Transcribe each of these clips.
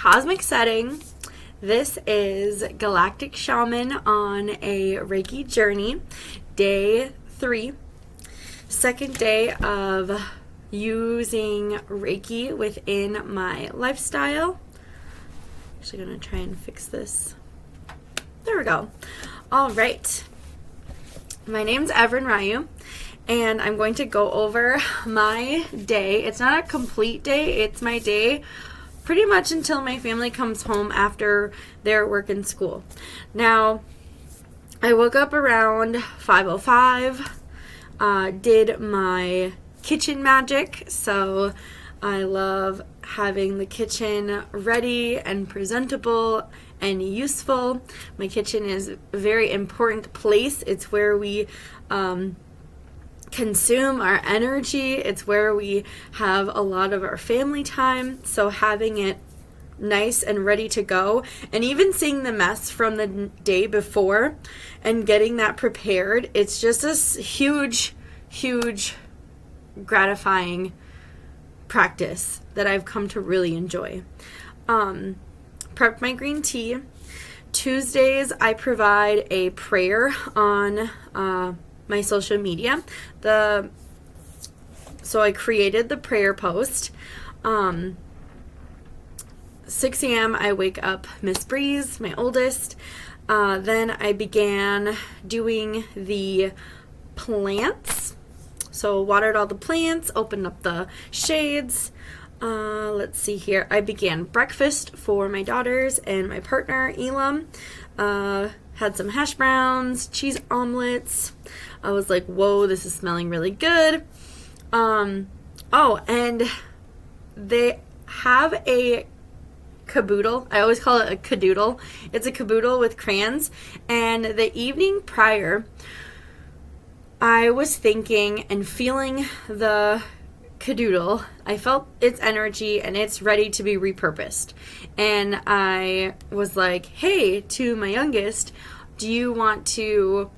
cosmic setting. This is Galactic Shaman on a Reiki journey, day 3, second day of using Reiki within my lifestyle. Actually going to try and fix this. There we go. All right. My name's Evan Ryu, and I'm going to go over my day. It's not a complete day. It's my day pretty much until my family comes home after their work and school. Now, I woke up around 5:05, did my kitchen magic. So I love having the kitchen ready and presentable and useful. My kitchen is a very important place. It's where we consume our energy. It's where we have a lot of our family time. So having it nice and ready to go, and even seeing the mess from the day before and getting that prepared, it's just this huge gratifying practice that I've come to really enjoy. Prepped my green tea. Tuesdays, I provide a prayer on my social media. So I created the prayer post. 6 a.m. I wake up Miss Breeze, my oldest. Then I began doing the plants. So watered all the plants, opened up the shades. Let's see here. I began breakfast for my daughters and my partner, Elam. Had some hash browns, cheese omelets. I was like, whoa, this is smelling really good. And they have a caboodle. I always call it a cadoodle. It's a caboodle with crayons. And the evening prior, I was thinking and feeling the cadoodle. I felt its energy and it's ready to be repurposed. And I was like, hey, to my youngest, do you want to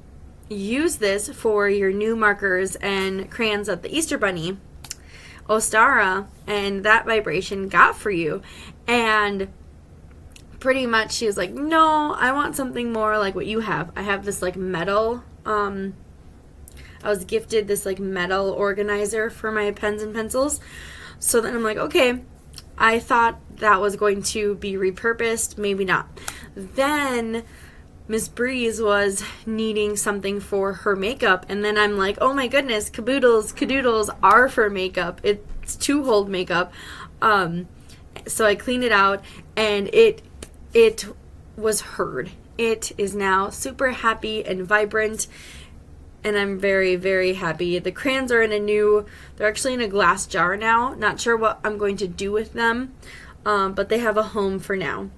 use this for your new markers and crayons at the Easter Bunny, Ostara, and that vibration got for you? And pretty much she was like, no, I want something more like what you have. I have this like metal, I was gifted this like metal organizer for my pens and pencils. So then I'm like, okay, I thought that was going to be repurposed. Maybe not. Then Miss Breeze was needing something for her makeup. And then I'm like, oh my goodness, cadoodles are for makeup. It's to hold makeup. So I cleaned it out and it was heard. It is now super happy and vibrant. And I'm very, very happy. The crayons are they're actually in a glass jar now. Not sure what I'm going to do with them, but they have a home for now.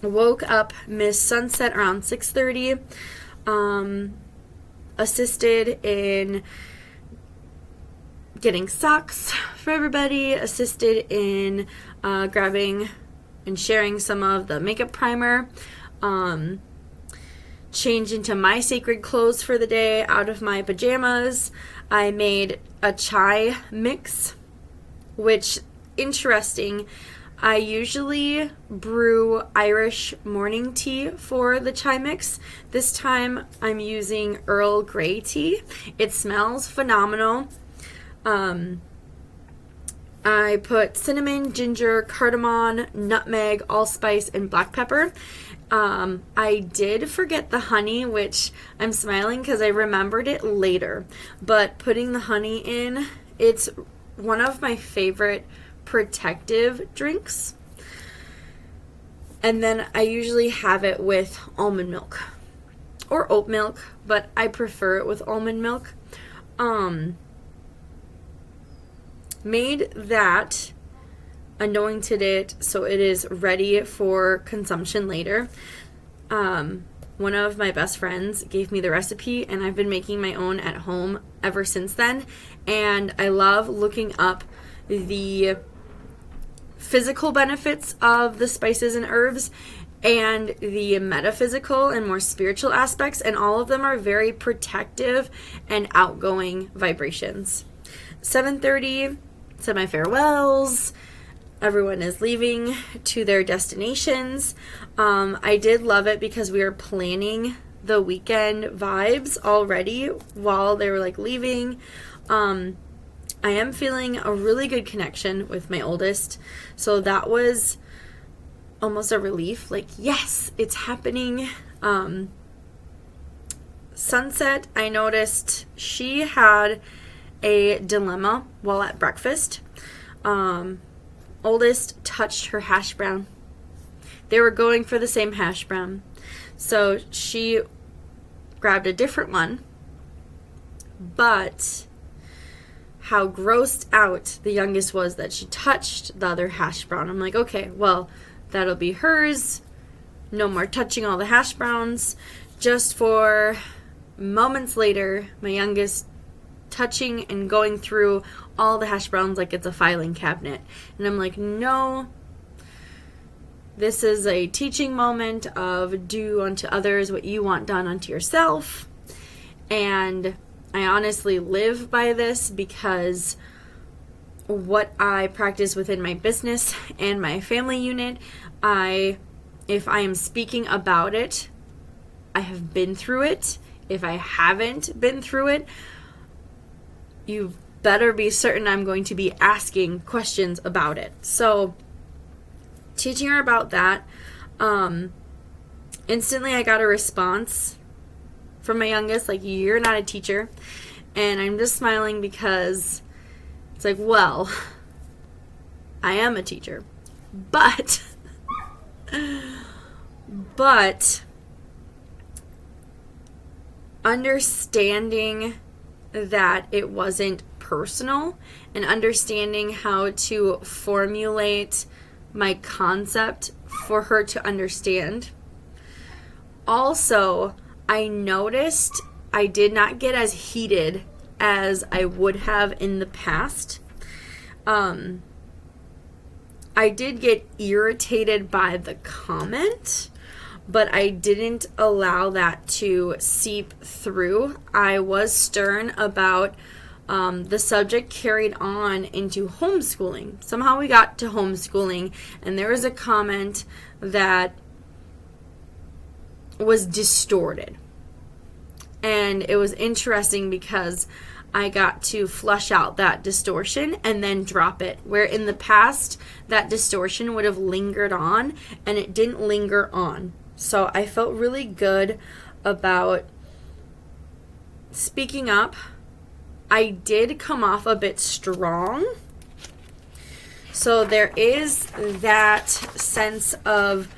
I woke up Miss Sunset around 6:30. Assisted in getting socks for everybody. Assisted in grabbing and sharing some of the makeup primer. Changed into my sacred clothes for the day out of my pajamas. I made a chai mix, which, interesting, I usually brew Irish morning tea for the chai mix. This time I'm using Earl Grey tea. It smells phenomenal. I put cinnamon, ginger, cardamom, nutmeg, allspice, and black pepper. I did forget the honey, which I'm smiling because I remembered it later. But putting the honey in, it's one of my favorite protective drinks. And then I usually have it with almond milk or oat milk, but I prefer it with almond milk. Made that, anointed it so it is ready for consumption later. One of my best friends gave me the recipe, and I've been making my own at home ever since then. And I love looking up the physical benefits of the spices and herbs and the metaphysical and more spiritual aspects, and all of them are very protective and outgoing vibrations. 7:30, said my farewells, everyone is leaving to their destinations. I did love it because we were planning the weekend vibes already while they were like leaving. I am feeling a really good connection with my oldest, so that was almost a relief. Like, yes, it's happening. Sunset, I noticed she had a dilemma while at breakfast. Oldest touched her hash brown. They were going for the same hash brown, so she grabbed a different one, but how grossed out the youngest was that she touched the other hash brown. I'm like, okay, well, that'll be hers. No more touching all the hash browns. Just for moments later, my youngest touching and going through all the hash browns like it's a filing cabinet. And I'm like, no, this is a teaching moment of do unto others what you want done unto yourself. And I honestly live by this because what I practice within my business and my family unit, if I am speaking about it, I have been through it. If I haven't been through it, you better be certain I'm going to be asking questions about it. So teaching her about that, instantly I got a response from my youngest, like, you're not a teacher. And I'm just smiling because it's like, well, I am a teacher, but understanding that it wasn't personal and understanding how to formulate my concept for her to understand. Also, I noticed I did not get as heated as I would have in the past. I did get irritated by the comment, but I didn't allow that to seep through. I was stern about the subject carried on into homeschooling. Somehow we got to homeschooling, and there was a comment that was distorted. And it was interesting because I got to flush out that distortion and then drop it. Where in the past, that distortion would have lingered on, and it didn't linger on. So I felt really good about speaking up. I did come off a bit strong. So there is that sense of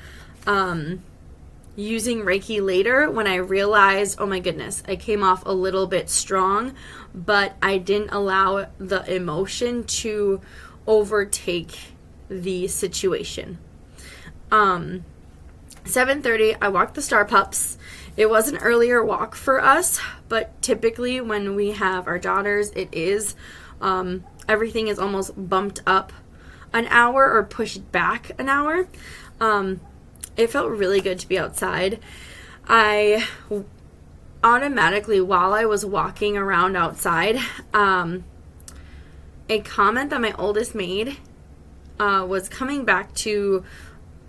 using Reiki later when I realized, oh my goodness, I came off a little bit strong, but I didn't allow the emotion to overtake the situation. 7:30, I walked the Star Pups. It was an earlier walk for us, but typically when we have our daughters, it is, everything is almost bumped up an hour or pushed back an hour. It felt really good to be outside. I automatically, while I was walking around outside, a comment that my oldest made was coming back to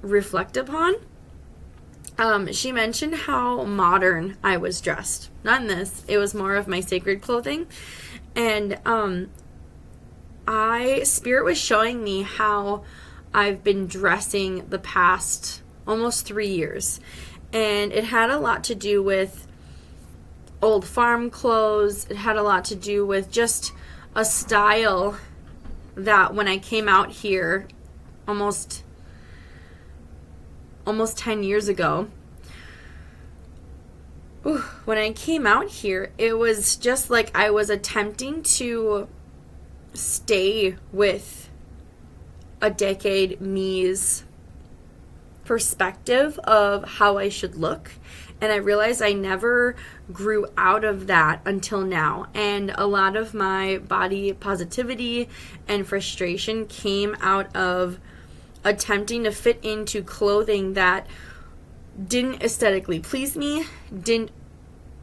reflect upon. She mentioned how modern I was dressed. Not in this. It was more of my sacred clothing. And Spirit was showing me how I've been dressing the past almost 3 years. And it had a lot to do with old farm clothes. It had a lot to do with just a style that when I came out here almost 10 years ago, when I came out here, it was just like I was attempting to stay with a decade me's perspective of how I should look. And I realized I never grew out of that until now. And a lot of my body positivity and frustration came out of attempting to fit into clothing that didn't aesthetically please me, didn't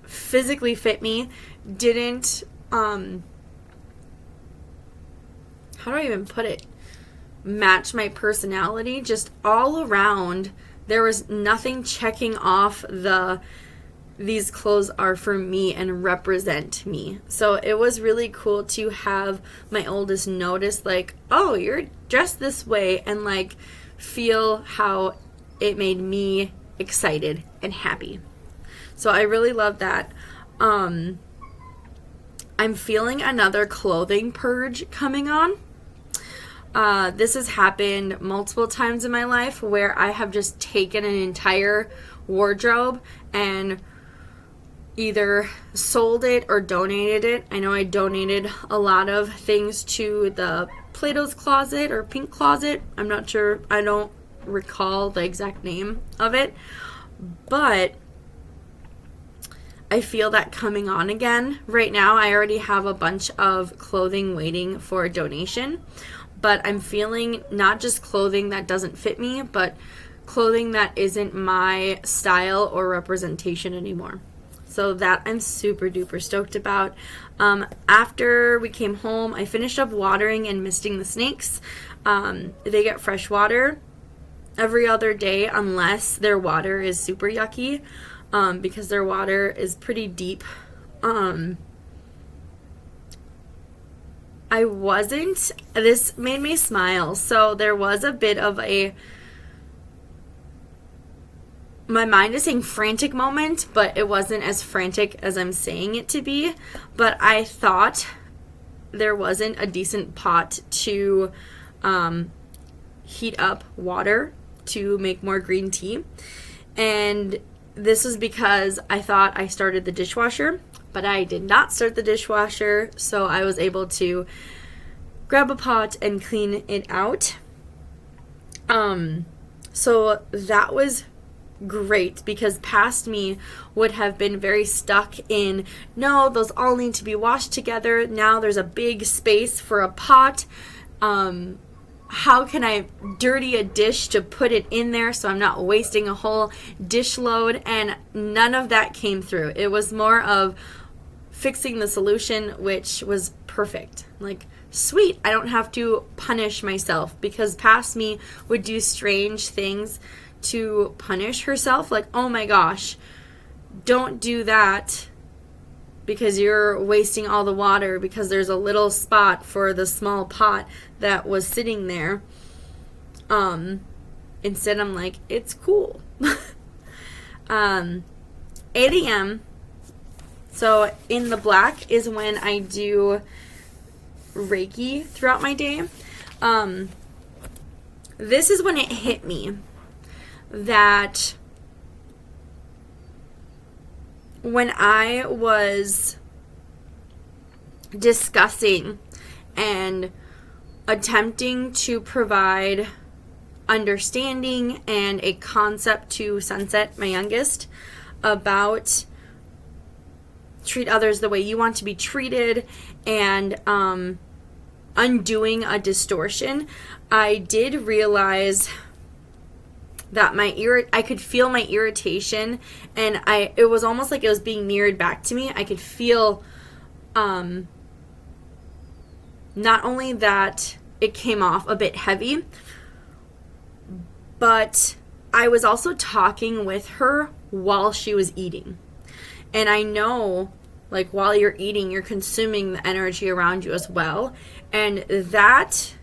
physically fit me, didn't, how do I even put it? match my personality. Just all around, there was nothing checking off these clothes are for me and represent me. So it was really cool to have my oldest notice, like, oh, you're dressed this way, and like feel how it made me excited and happy. So I really love that. I'm feeling another clothing purge coming on. This has happened multiple times in my life where I have just taken an entire wardrobe and either sold it or donated it. I know I donated a lot of things to the Plato's Closet or Pink Closet. I'm not sure. I don't recall the exact name of it. But I feel that coming on again. Right now, I already have a bunch of clothing waiting for a donation. But I'm feeling not just clothing that doesn't fit me, but clothing that isn't my style or representation anymore. So that I'm super duper stoked about. After we came home, I finished up watering and misting the snakes. They get fresh water every other day unless their water is super yucky, because their water is pretty deep. This made me smile. So there was a bit of my mind is saying frantic moment, but it wasn't as frantic as I'm saying it to be. But I thought there wasn't a decent pot to heat up water to make more green tea. And this was because I thought I started the dishwasher, but I did not start the dishwasher. So I was able to grab a pot and clean it out. So that was great, because past me would have been very stuck in, no, those all need to be washed together. Now there's a big space for a pot. How can I dirty a dish to put it in there so I'm not wasting a whole dish load? And none of that came through. It was more of fixing the solution, which was perfect. Like, sweet, I don't have to punish myself, because past me would do strange things to punish herself, like, oh my gosh, don't do that because you're wasting all the water because there's a little spot for the small pot that was sitting there. Instead, I'm like, it's cool. 8 a.m. So in the black is when I do Reiki throughout my day. This is when it hit me that when I was discussing and attempting to provide understanding and a concept to Sunset, my youngest, about treat others the way you want to be treated and undoing a distortion, I did realize that I could feel my irritation, and it was almost like it was being mirrored back to me. I could feel not only that it came off a bit heavy, but I was also talking with her while she was eating. And I know, like, while you're eating, you're consuming the energy around you as well. And that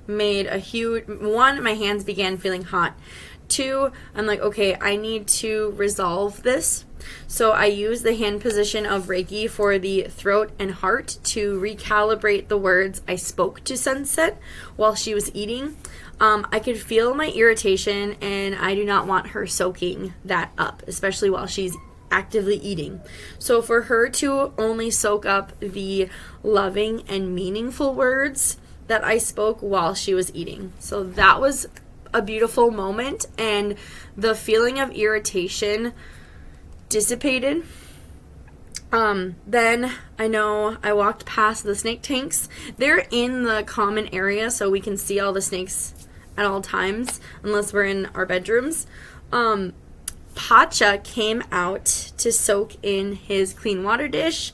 made a huge, one, my hands began feeling hot. 2, I'm like, okay, I need to resolve this. So I use the hand position of Reiki for the throat and heart to recalibrate the words I spoke to Sunset while she was eating. I could feel my irritation, and I do not want her soaking that up, especially while she's actively eating. So for her to only soak up the loving and meaningful words that I spoke while she was eating. So that was a beautiful moment, and the feeling of irritation dissipated. Then I know I walked past the snake tanks. They're in the common area, so we can see all the snakes at all times, unless we're in our bedrooms. Pacha came out to soak in his clean water dish,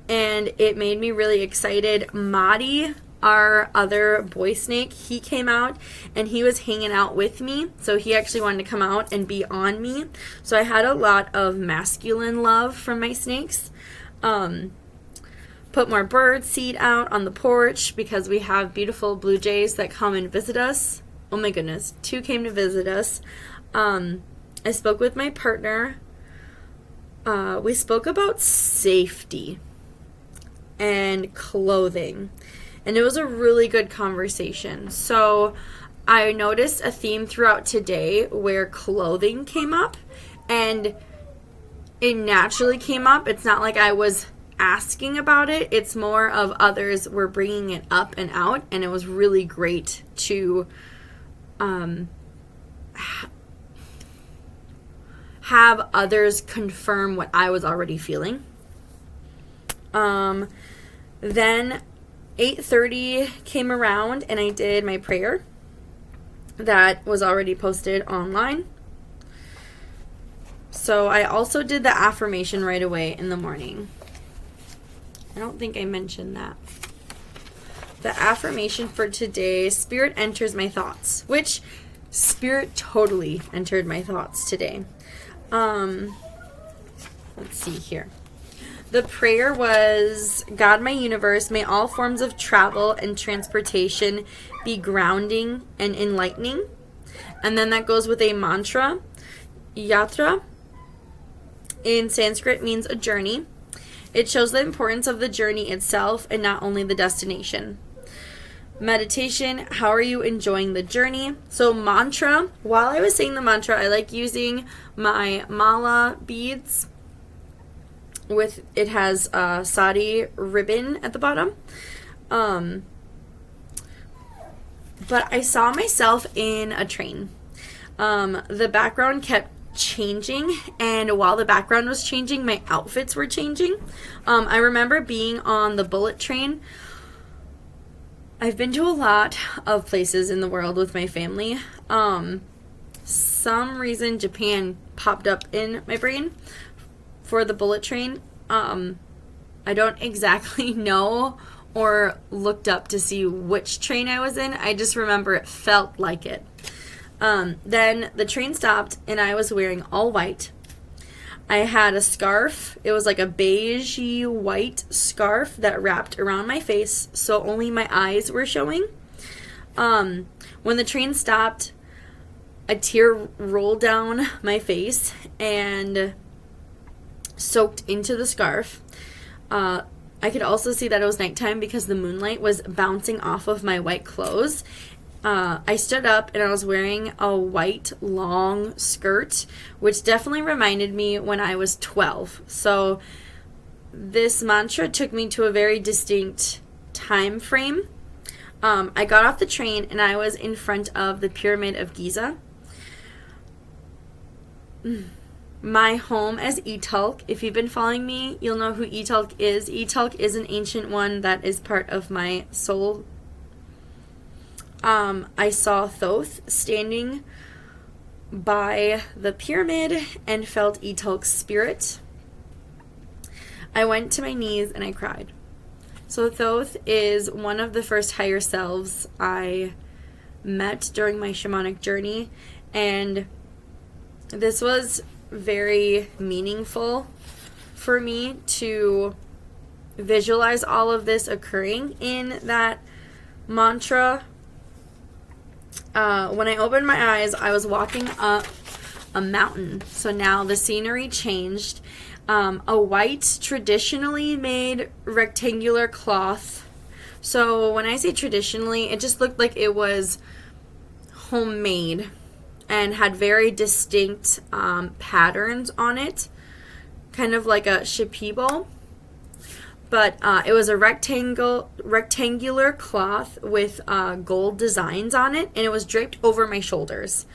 and it made me really excited. Madi our other boy snake, he came out and he was hanging out with me. So he actually wanted to come out and be on me. So I had a lot of masculine love from my snakes. Put more bird seed out on the porch because we have beautiful blue jays that come and visit us. Oh my goodness, 2 came to visit us. I spoke with my partner. We spoke about safety and clothing, and it was a really good conversation. So I noticed a theme throughout today where clothing came up, and it naturally came up. It's not like I was asking about it. It's more of others were bringing it up and out, and it was really great to have others confirm what I was already feeling. Then 8:30 came around and I did my prayer that was already posted online. So I also did the affirmation right away in the morning. I don't think I mentioned that. The affirmation for today, Spirit enters my thoughts, which Spirit totally entered my thoughts today. Let's see here. The prayer was, God, my universe, may all forms of travel and transportation be grounding and enlightening. And then that goes with a mantra. Yatra in Sanskrit means a journey. It shows the importance of the journey itself and not only the destination. Meditation, how are you enjoying the journey? So mantra, while I was saying the mantra, I like using my mala beads with, it has sari ribbon at the bottom. But I saw myself in a train. The background kept changing, and while the background was changing, my outfits were changing. I remember being on the bullet train. I've been to a lot of places in the world with my family. Some reason Japan popped up in my brain for the bullet train. I don't exactly know or looked up to see which train I was in. I just remember it felt like it. Then the train stopped and I was wearing all white. I had a scarf. It was like a beigey white scarf that wrapped around my face, so only my eyes were showing. When the train stopped, a tear rolled down my face and soaked into the scarf. I could also see that it was nighttime because the moonlight was bouncing off of my white clothes. I stood up and I was wearing a white long skirt, which definitely reminded me when I was 12. So this mantra took me to a very distinct time frame. I got off the train and I was in front of the Pyramid of Giza. My home as Italk. If you've been following me, you'll know who Italk is. Italk is an ancient one that is part of my soul. I saw Thoth standing by the pyramid and felt Italk's spirit. I went to my knees and I cried. So Thoth is one of the first higher selves I met during my shamanic journey, and this was very meaningful for me to visualize all of this occurring in that mantra. When I opened my eyes, I was walking up a mountain. So now the scenery changed. A white, traditionally made rectangular cloth. So when I say traditionally, it just looked like it was homemade and had very distinct patterns on it, kind of like a shipibo. But it was a rectangular cloth with gold designs on it, and it was draped over my shoulders.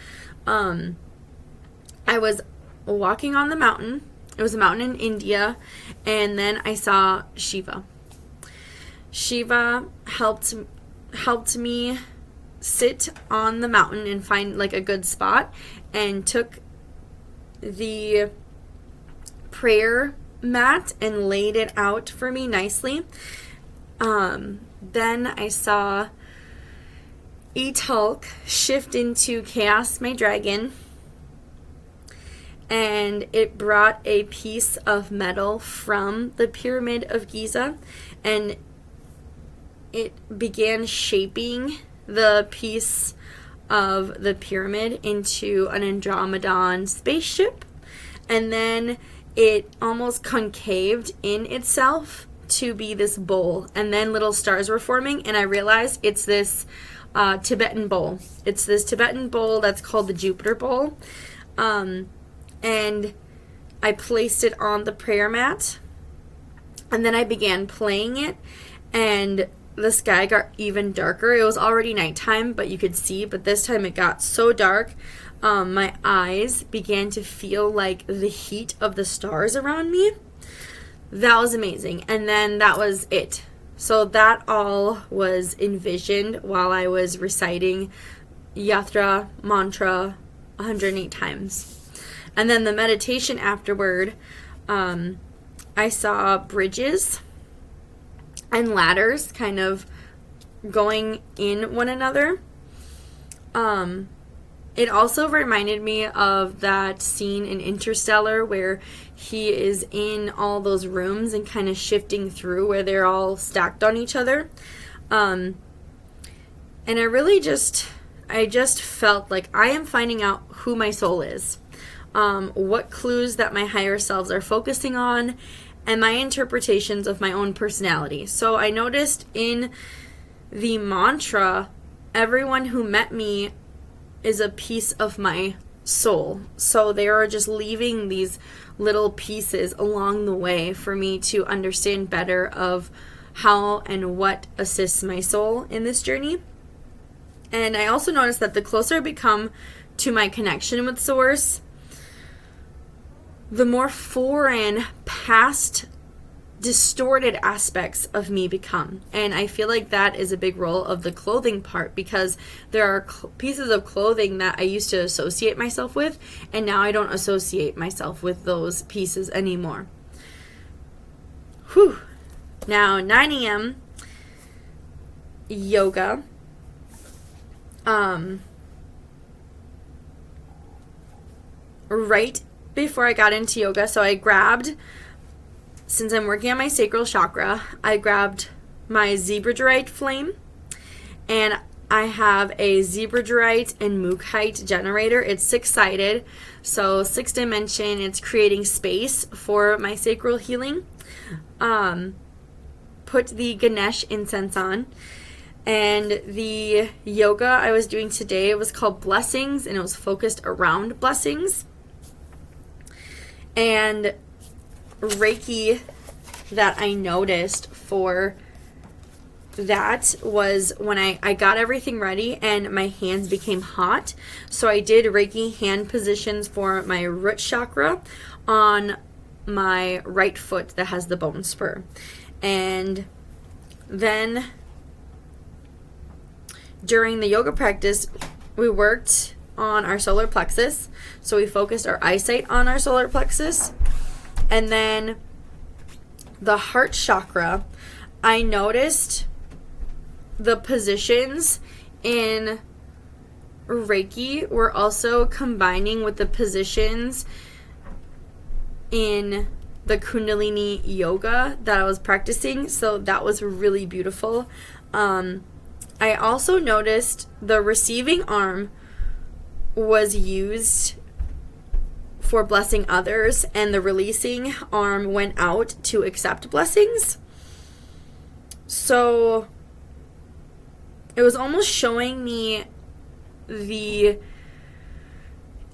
I was walking on the mountain. It was a mountain in India, and then I saw Shiva. Shiva helped me sit on the mountain and find like a good spot, and took the prayer mat and laid it out for me nicely. Then I saw Etalk shift into Chaos, my dragon, and it brought a piece of metal from the Pyramid of Giza, and it began shaping the piece of the pyramid into an Andromedan spaceship, and then it almost concaved in itself to be this bowl, and then little stars were forming, and I realized it's this Tibetan bowl. It's this Tibetan bowl that's called the Jupiter bowl. And I placed it on the prayer mat, and then I began playing it, and the sky got even darker. It was already nighttime, but you could see, but this time it got so dark, my eyes began to feel like the heat of the stars around me. That was amazing. And then that was it. So that all was envisioned while I was reciting Yatra mantra 108 times. And then the meditation afterward, I saw bridges and ladders kind of going in one another. It also reminded me of that scene in Interstellar where he is in all those rooms and kind of shifting through where they're all stacked on each other. And I just felt like I am finding out who my soul is. What clues that my higher selves are focusing on, and my interpretations of my own personality. So I noticed in the mantra, everyone who met me is a piece of my soul. So they are just leaving these little pieces along the way for me to understand better of how and what assists my soul in this journey. And I also noticed that the closer I become to my connection with Source, the more foreign, past, distorted aspects of me become. And I feel like that is a big role of the clothing part, because there are pieces of clothing that I used to associate myself with, and now I don't associate myself with those pieces anymore. Whew. Now, 9 a.m. yoga. Right before I got into yoga, so I grabbed, since I'm working on my sacral chakra, I grabbed my zebradorite flame, and I have a zebradorite and mookaite generator. It's 6-sided, so 6 dimension. It's creating space for my sacral healing. Put the Ganesh incense on, and the yoga I was doing today, it was called Blessings, and it was focused around blessings. And Reiki that I noticed for that was when I got everything ready and my hands became hot. So I did Reiki hand positions for my root chakra on my right foot that has the bone spur. And then during the yoga practice, we worked on our solar plexus. So we focused our eyesight on our solar plexus. And then the heart chakra, I noticed the positions in Reiki were also combining with the positions in the Kundalini yoga that I was practicing. So that was really beautiful. I also noticed the receiving arm was used for blessing others, and the releasing arm went out to accept blessings. So it was almost showing me the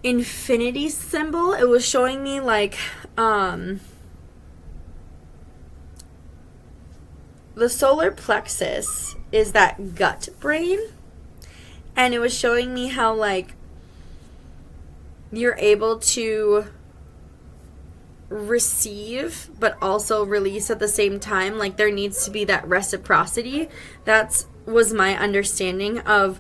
infinity symbol. It was showing me like the solar plexus is that gut brain, and it was showing me how like you're able to receive but also release at the same time. Like there needs to be that reciprocity. That was my understanding of,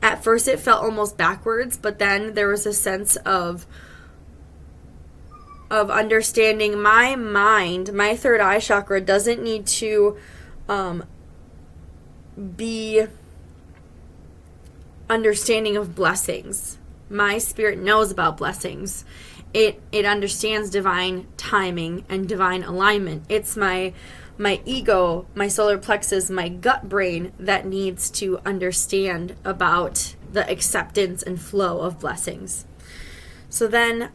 at first it felt almost backwards, but then there was a sense of understanding my mind. My third eye chakra doesn't need to be understanding of blessings. My spirit knows about blessings. It understands divine timing and divine alignment. It's my ego, my solar plexus, my gut brain that needs to understand about the acceptance and flow of blessings. So then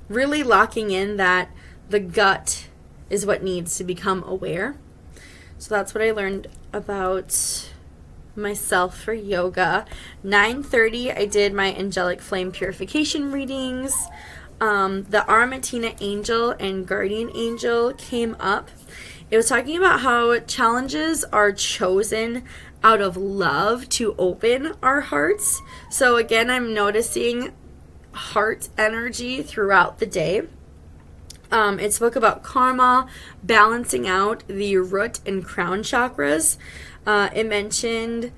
really locking in that the gut is what needs to become aware. So that's what I learned about myself for yoga. 9:30 I did my angelic flame purification readings. The Armatina angel and guardian angel came up. It was talking about how challenges are chosen out of love to open our hearts. So again, I'm noticing heart energy throughout the day. It spoke about karma, balancing out the root and crown chakras. It mentioned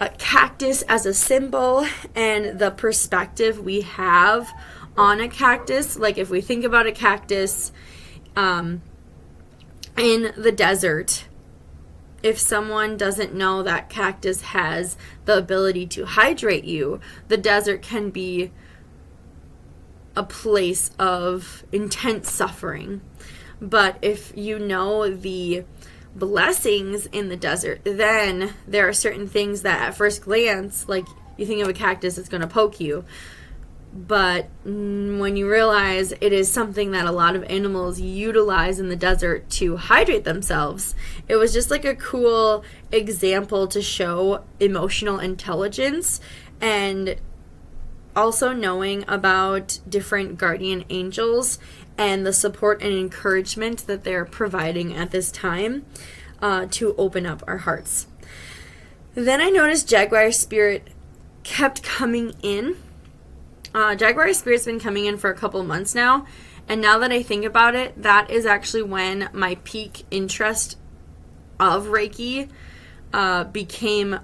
a cactus as a symbol and the perspective we have on a cactus. Like if we think about a cactus in the desert, if someone doesn't know that cactus has the ability to hydrate you, the desert can be a place of intense suffering. But if you know the blessings in the desert, then there are certain things that at first glance, like you think of a cactus, it's going to poke you. But when you realize it is something that a lot of animals utilize in the desert to hydrate themselves, it was just like a cool example to show emotional intelligence and also knowing about different guardian angels and the support and encouragement that they're providing at this time to open up our hearts. Then I noticed Jaguar Spirit kept coming in. Jaguar Spirit's been coming in for a couple months now, and now that I think about it, that is actually when my peak interest of Reiki became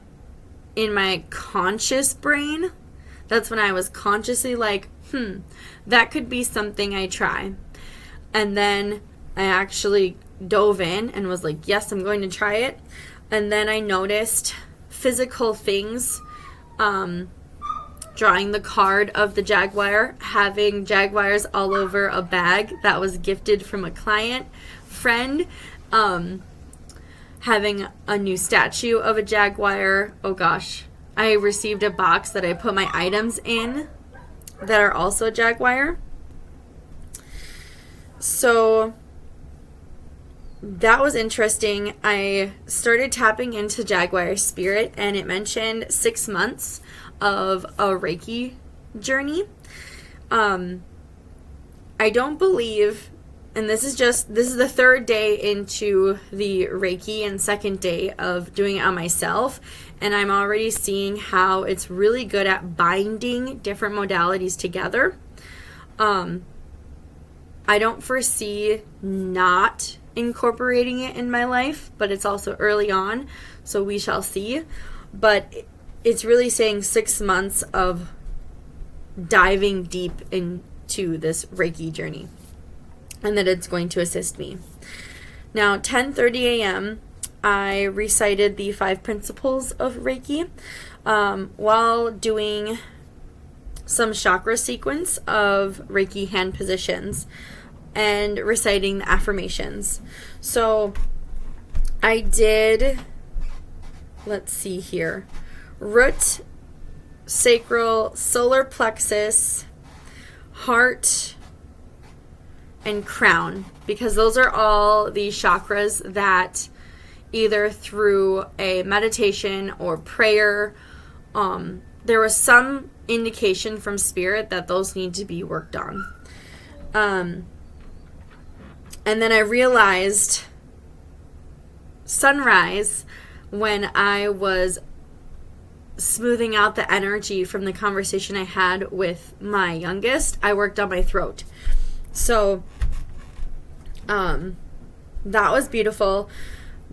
in my conscious brain. That's when I was consciously like, that could be something I try. And then I actually dove in and was like, yes, I'm going to try it. And then I noticed physical things, drawing the card of the jaguar, having jaguars all over a bag that was gifted from a client friend, having a new statue of a jaguar. Oh gosh. I received a box that I put my items in that are also jaguar. So that was interesting. I started tapping into Jaguar Spirit, and it mentioned 6 months of a Reiki journey. I don't believe, and this is the third day into the Reiki and second day of doing it on myself, and I'm already seeing how it's really good at binding different modalities together. I don't foresee not incorporating it in my life, but it's also early on, so we shall see. But it's really saying 6 months of diving deep into this Reiki journey, and that it's going to assist me. Now, 10:30 a.m., I recited the 5 principles of Reiki while doing some chakra sequence of Reiki hand positions and reciting the affirmations. So I did, let's see here, root, sacral, solar plexus, heart, and crown, because those are all the chakras that either through a meditation or prayer, there was some indication from spirit that those need to be worked on. And then I realized sunrise, when I was smoothing out the energy from the conversation I had with my youngest, I worked on my throat. So that was beautiful.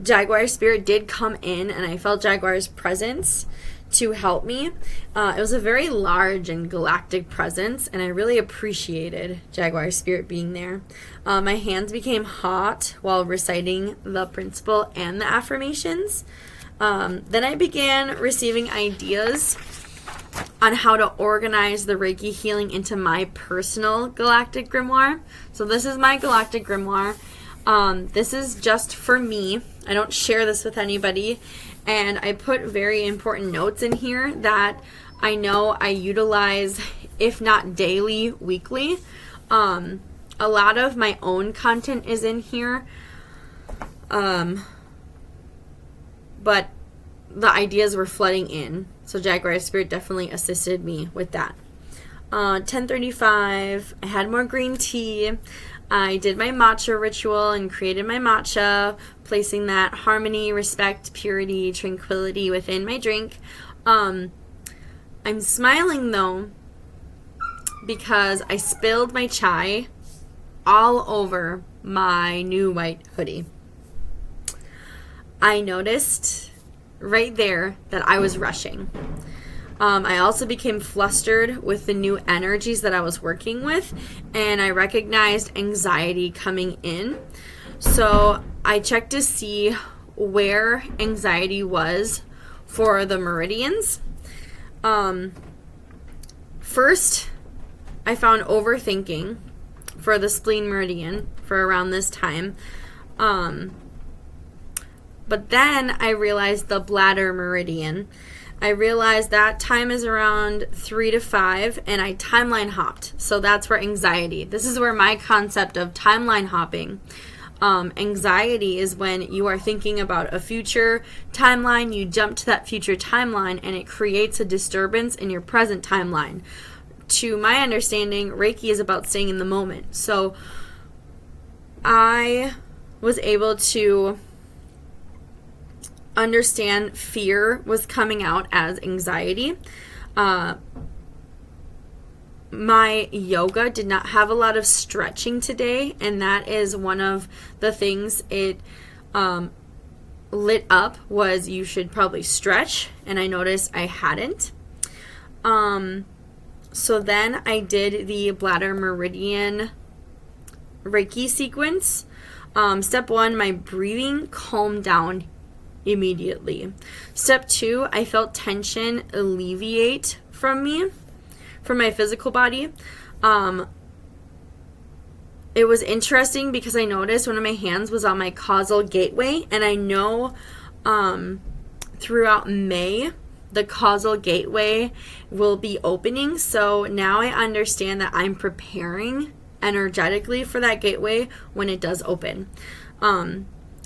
Jaguar Spirit did come in, and I felt Jaguar's presence to help me. It was a very large and galactic presence, and I really appreciated Jaguar Spirit being there. My hands became hot while reciting the principle and the affirmations. Then I began receiving ideas on how to organize the Reiki healing into my personal Galactic Grimoire. So this is my Galactic Grimoire. This is just for me. I don't share this with anybody. And I put very important notes in here that I know I utilize, if not daily, weekly. A lot of my own content is in here. But the ideas were flooding in. So Jaguar Spirit definitely assisted me with that. 10:35, I had more green tea. I did my matcha ritual and created my matcha, placing that harmony, respect, purity, tranquility within my drink. I'm smiling though because I spilled my chai all over my new white hoodie. I noticed right there that I was rushing. I also became flustered with the new energies that I was working with, and I recognized anxiety coming in. So I checked to see where anxiety was for the meridians. First, I found overthinking for the spleen meridian for around this time. But then I realized the bladder meridian. I realized that time is around 3 to 5, and I timeline hopped. So that's where anxiety. This is where my concept of timeline hopping. Anxiety is when you are thinking about a future timeline, you jump to that future timeline, and it creates a disturbance in your present timeline. To my understanding, Reiki is about staying in the moment. So I was able to understand fear was coming out as anxiety. My yoga did not have a lot of stretching today, and that is one of the things it lit up was you should probably stretch, and I noticed I hadn't. So then I did the bladder meridian Reiki sequence. Step 1, my breathing calmed down immediately. Step 2, I felt tension alleviate from my physical body. It was interesting because I noticed one of my hands was on my causal gateway, and I know throughout May the causal gateway will be opening. So now I understand that I'm preparing energetically for that gateway when it does open.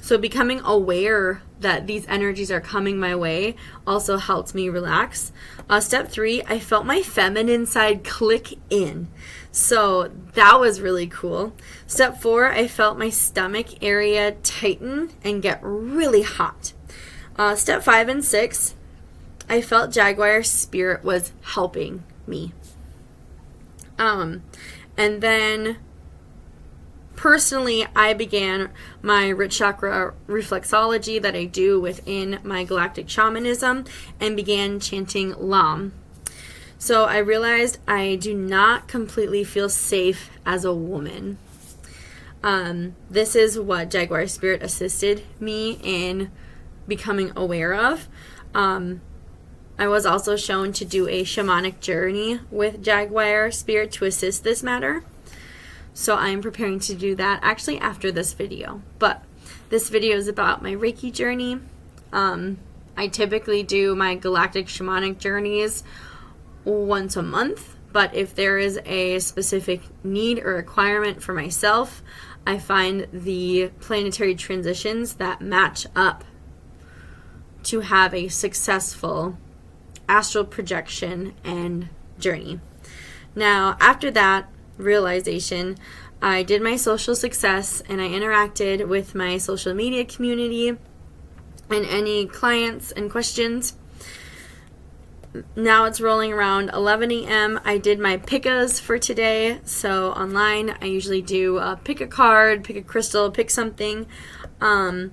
So becoming aware that these energies are coming my way also helped me relax. Step 3, I felt my feminine side click in. So that was really cool. Step 4, I felt my stomach area tighten and get really hot. Step 5 and 6, I felt Jaguar Spirit was helping me. And then personally, I began my root chakra reflexology that I do within my galactic shamanism and began chanting Lam. So I realized I do not completely feel safe as a woman. This is what Jaguar Spirit assisted me in becoming aware of. I was also shown to do a shamanic journey with Jaguar Spirit to assist this matter. So I'm preparing to do that actually after this video. But this video is about my Reiki journey. I typically do my galactic shamanic journeys once a month. But if there is a specific need or requirement for myself, I find the planetary transitions that match up to have a successful astral projection and journey. Now, after that realization, I did my social success and I interacted with my social media community and any clients and questions. Now it's rolling around 11 a.m. I did my pickas for today. So online, I usually do pick a card, pick a crystal, pick something. During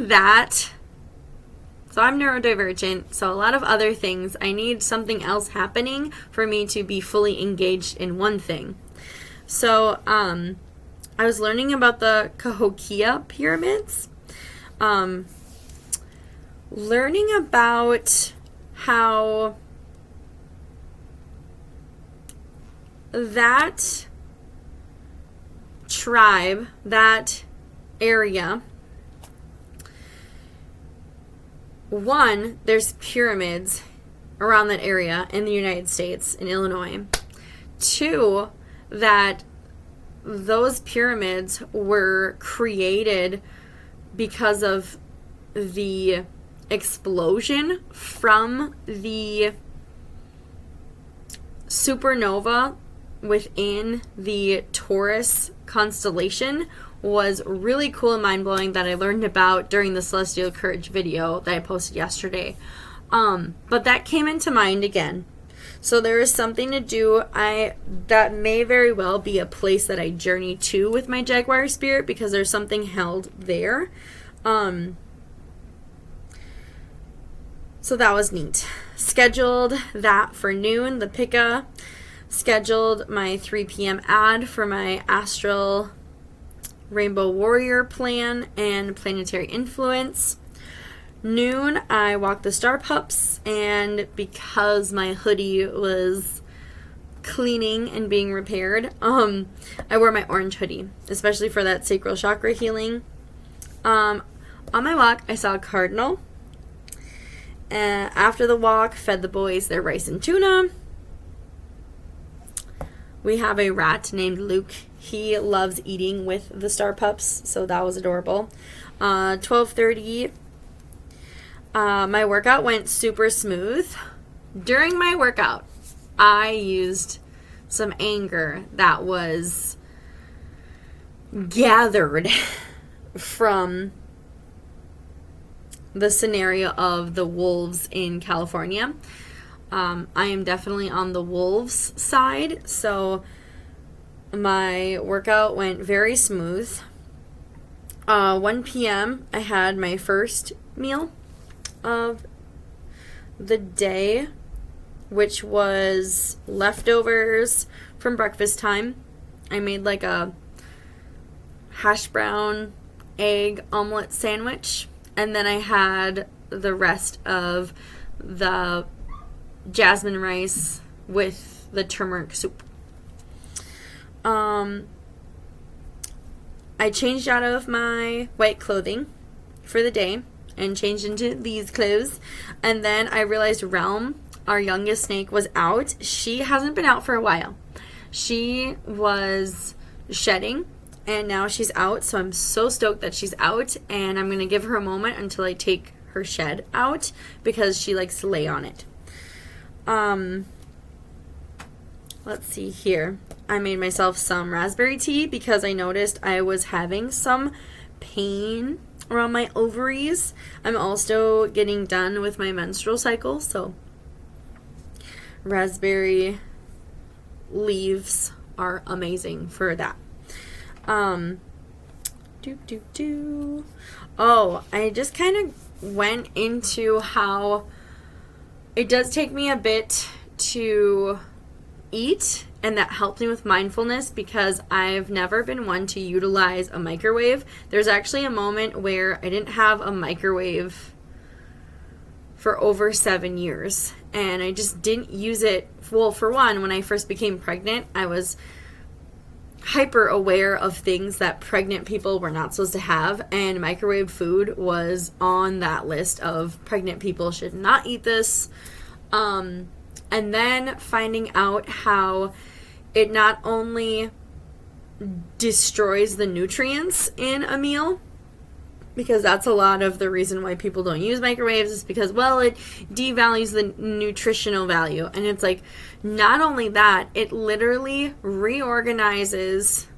that, So I'm neurodivergent, so a lot of other things, I need something else happening for me to be fully engaged in one thing. So I was learning about the Cahokia pyramids, learning about how that tribe, that area, one, there's pyramids around that area in the United States, in Illinois. Two, that those pyramids were created because of the explosion from the supernova within the Taurus constellation was really cool and mind-blowing, that I learned about during the Celestial Courage video that I posted yesterday. But that came into mind again. So there is something to do. That may very well be a place that I journey to with my Jaguar spirit, because there's something held there. So that was neat. Scheduled that for noon, the Pika. Scheduled my 3 p.m. ad for my Astral Rainbow Warrior plan and Planetary Influence. Noon, I walked the Star Pups, and because my hoodie was cleaning and being repaired, I wore my orange hoodie, especially for that sacral chakra healing. On my walk, I saw a cardinal. After the walk, fed the boys their rice and tuna. We have a rat named Luke. He loves eating with the Star Pups, so that was adorable. 12:30, my workout went super smooth. During my workout, I used some anger that was gathered from the scenario of the wolves in California. I am definitely on the wolves side, so my workout went very smooth. 1 p.m. I had my first meal of the day, which was leftovers from breakfast time. I made like a hash brown egg omelet sandwich, and then I had the rest of the jasmine rice with the turmeric soup. I changed out of my white clothing for the day and changed into these clothes, and then I realized Realm, our youngest snake, was out. She hasn't been out for a while. She was shedding, and now she's out, so I'm so stoked that she's out, and I'm going to give her a moment until I take her shed out, because she likes to lay on it. Let's see here. I made myself some raspberry tea because I noticed I was having some pain around my ovaries. I'm also getting done with my menstrual cycle, so raspberry leaves are amazing for that. Oh, I just kind of went into how it does take me a bit to eat, and that helped me with mindfulness because I've never been one to utilize a microwave. There's actually a moment where I didn't have a microwave for over 7 years, and I just didn't use it. Well, for one, when I first became pregnant, I was hyper aware of things that pregnant people were not supposed to have, and microwave food was on that list of pregnant people should not eat this. And then finding out how it not only destroys the nutrients in a meal, because that's a lot of the reason why people don't use microwaves, is because, well, it devalues the nutritional value. And it's like, not only that, it literally reorganizes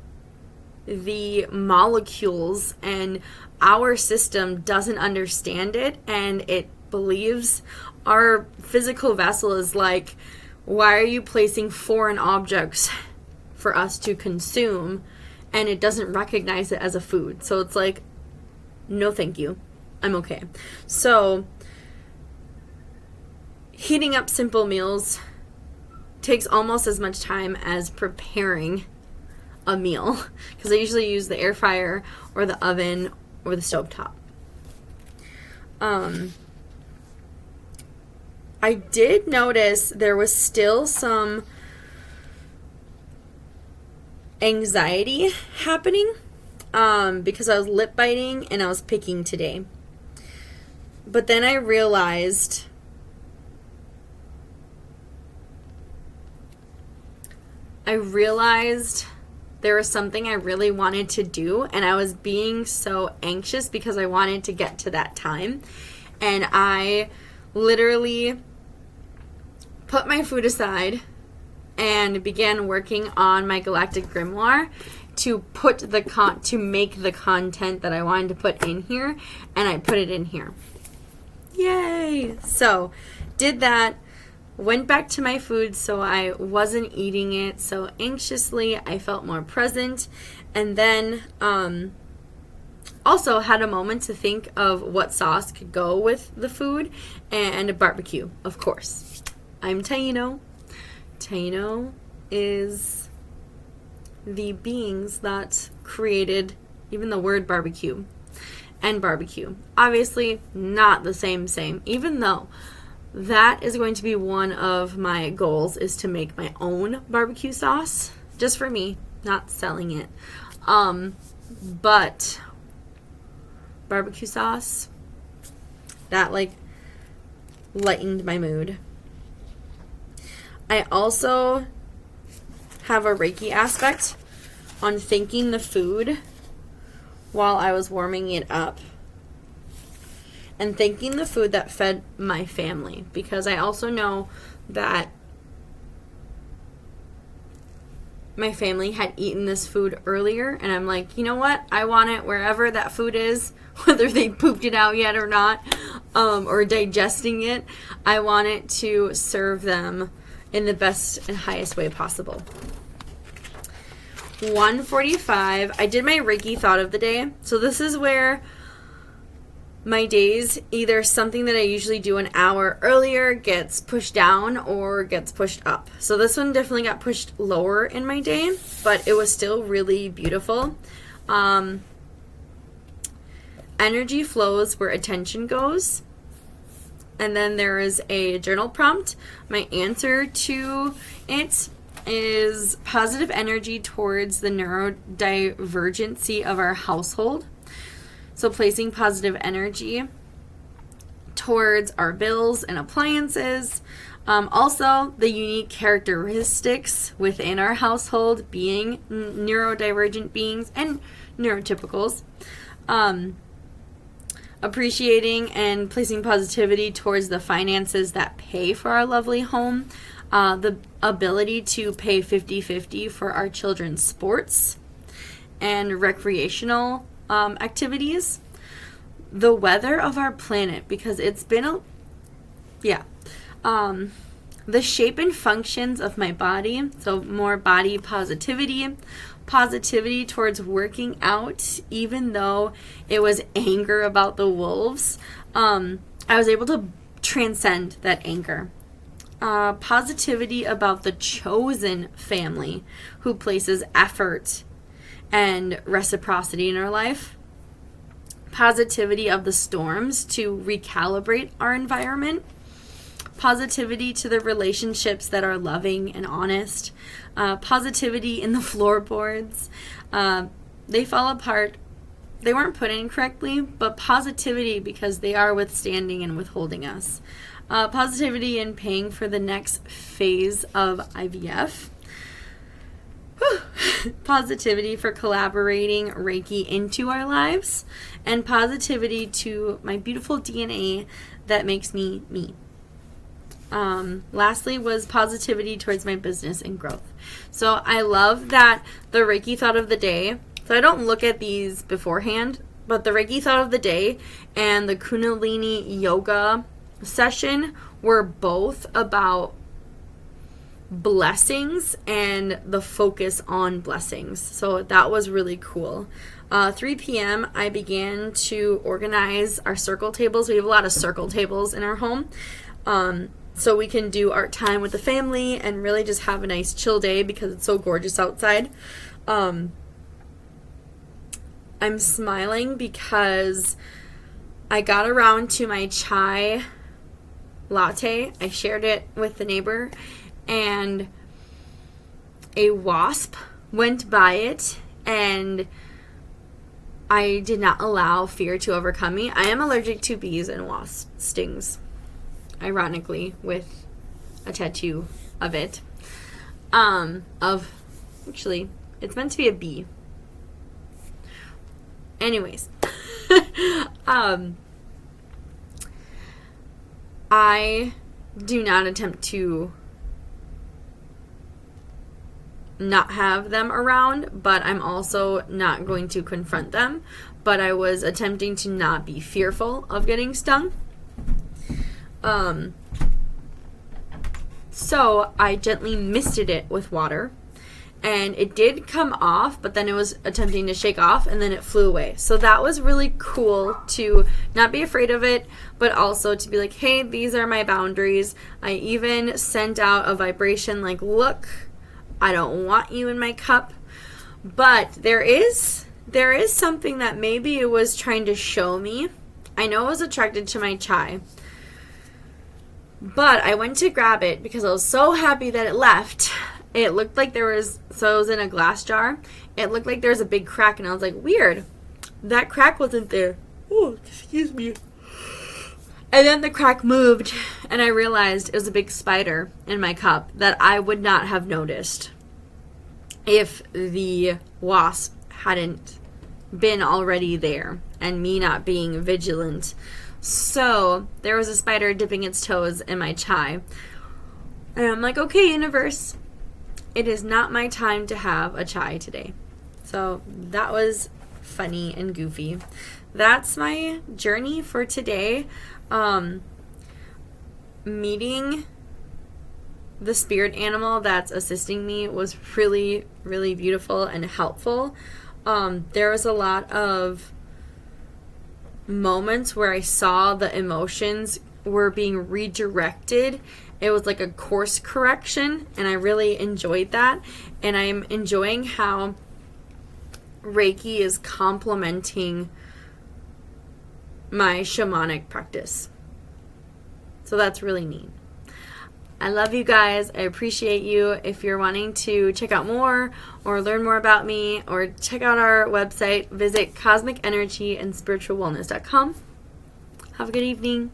the molecules, and our system doesn't understand it, and it believes our physical vessel is like, why are you placing foreign objects for us to consume? And it doesn't recognize it as a food. So it's like, no thank you, I'm okay. So heating up simple meals takes almost as much time as preparing a meal, because I usually use the air fryer or the oven or the stovetop. I did notice there was still some anxiety happening because I was lip biting and I was picking today. But then I realized there was something I really wanted to do, and I was being so anxious because I wanted to get to that time. And I literally put my food aside and began working on my Galactic grimoire to make the content that I wanted to put in here, and I put it in here. Yay! So, did that. Went back to my food so I wasn't eating it so anxiously. I felt more present. And then also had a moment to think of what sauce could go with the food, and a barbecue, of course. I'm Taino. Taino is the beings that created even the word barbecue and barbecue. Obviously not the same, even though that is going to be one of my goals, is to make my own barbecue sauce, just for me, not selling it. But barbecue sauce, that lightened my mood. I also have a Reiki aspect on thanking the food while I was warming it up, and thanking the food that fed my family, because I also know that my family had eaten this food earlier, and I'm like, you know what? I want it wherever that food is, whether they pooped it out yet or not, or digesting it. I want it to serve them in the best and highest way possible. 1:45, I did my Reiki thought of the day. So this is where my days, either something that I usually do an hour earlier gets pushed down or gets pushed up. So this one definitely got pushed lower in my day, but it was still really beautiful. Energy flows where attention goes. And then there is a journal prompt. My answer to it is positive energy towards the neurodivergency of our household. So placing positive energy towards our bills and appliances. Also, the unique characteristics within our household, being neurodivergent beings and neurotypicals. Appreciating and placing positivity towards the finances that pay for our lovely home. The ability to pay 50-50 for our children's sports and recreational activities. The weather of our planet, because it's been the shape and functions of my body, so more body positivity towards working out, even though it was anger about the wolves. I was able to transcend that anger. Positivity about the chosen family who places effort and reciprocity in our life. Positivity of the storms to recalibrate our environment. Positivity to the relationships that are loving and honest. Positivity in the floorboards. They fall apart. They weren't put in correctly, but positivity because they are withstanding and withholding us. Positivity in paying for the next phase of IVF. Positivity for collaborating Reiki into our lives, and positivity to my beautiful DNA that makes me me. Lastly was positivity towards my business and growth. So I love that the Reiki thought of the day, so I don't look at these beforehand, but the Reiki thought of the day and the Kundalini yoga session were both about blessings and the focus on blessings. So that was really cool. 3 p.m. I began to organize our circle tables. We have a lot of circle tables in our home. so we can do art time with the family and really just have a nice chill day because it's so gorgeous outside. I'm smiling because I got around to my chai latte. I shared it with the neighbor, and a wasp went by it, and I did not allow fear to overcome me. I am allergic to bees and wasp stings, ironically, with a tattoo of it. Actually, it's meant to be a bee. Anyways, I do not attempt to not have them around, but I'm also not going to confront them. But I was attempting to not be fearful of getting stung. So I gently misted it with water, and it did come off, but then it was attempting to shake off, and then it flew away. So that was really cool to not be afraid of it, but also to be like, hey, these are my boundaries. I even sent out a vibration like, look, I don't want you in my cup. But there is something that maybe it was trying to show me. I know it was attracted to my chai, but I went to grab it because I was so happy that it left. It looked like it was in a glass jar. It looked like there was a big crack, and I was like, weird. That crack wasn't there. Oh, excuse me. And then the crack moved, and I realized it was a big spider in my cup that I would not have noticed if the wasp hadn't been already there and me not being vigilant. So there was a spider dipping its toes in my chai. And I'm like, okay, universe, it is not my time to have a chai today. So that was funny and goofy. That's my journey for today. Meeting the spirit animal that's assisting me was really, really beautiful and helpful. There was a lot of moments where I saw the emotions were being redirected. It was like a course correction, and I really enjoyed that. And I'm enjoying how Reiki is complementing my shamanic practice. So that's really neat. I love you guys. I appreciate you. If you're wanting to check out more or learn more about me or check out our website, visit cosmicenergyandspiritualwellness.com. Have a good evening.